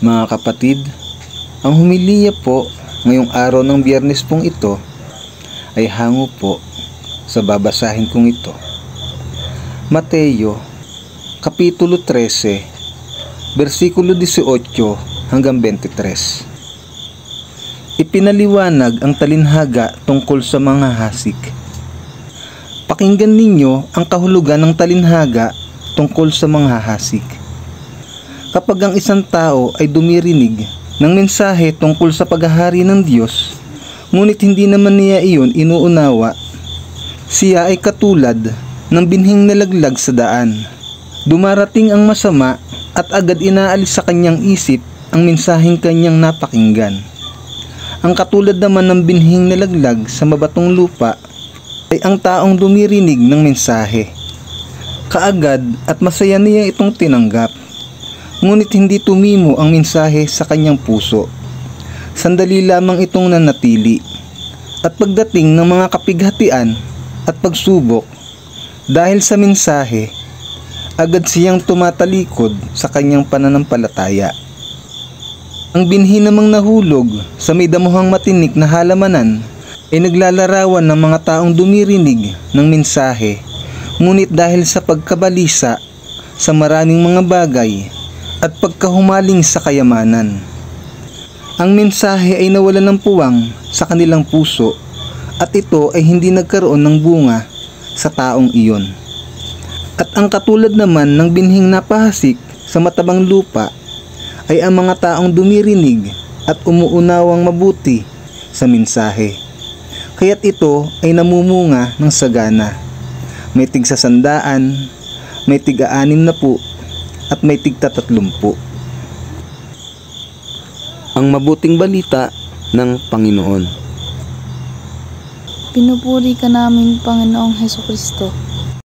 Mga kapatid, ang humiliya po ngayong araw ng Biyernes pong ito ay hango po sa babasahin kong ito. Mateo, Kapitulo 13, versikulo 18 hanggang 23. Ipinaliwanag ang talinhaga tungkol sa mga hasik. Pakinggan ninyo ang kahulugan ng talinhaga tungkol sa mga hasik. Kapag ang isang tao ay dumirinig ng mensahe tungkol sa paghahari ng Diyos, ngunit hindi naman niya iyon inuunawa, siya ay katulad ng binhing nalaglag sa daan. Dumarating ang masama at agad inaalis sa kanyang isip ang mensaheng kanyang napakinggan. Ang katulad naman ng binhing nalaglag sa mabatong lupa ay ang taong dumirinig ng mensahe. Kaagad at masaya niya itong tinanggap. Ngunit hindi tumimo ang mensahe sa kanyang puso. Sandali lamang itong nanatili. At pagdating ng mga kapighatian at pagsubok, dahil sa mensahe, agad siyang tumatalikod sa kanyang pananampalataya. Ang binhi namang nahulog sa may damuhang matinik na halamanan ay naglalarawan ng mga taong dumirinig ng mensahe, ngunit dahil sa pagkabalisa sa maraming mga bagay at pagkahumaling sa kayamanan, ang mensahe ay nawalan ng puwang sa kanilang puso at ito ay hindi nagkaroon ng bunga sa taong iyon. At ang katulad naman ng binhing napahasik sa matabang lupa ay ang mga taong dumirinig at umuunawang mabuti sa mensahe. Kaya't ito ay namumunga ng sagana. May tig-100, may tig-60 at may tig-30. Ang mabuting balita ng Panginoon. Pinupuri ka namin, Panginoong Hesukristo.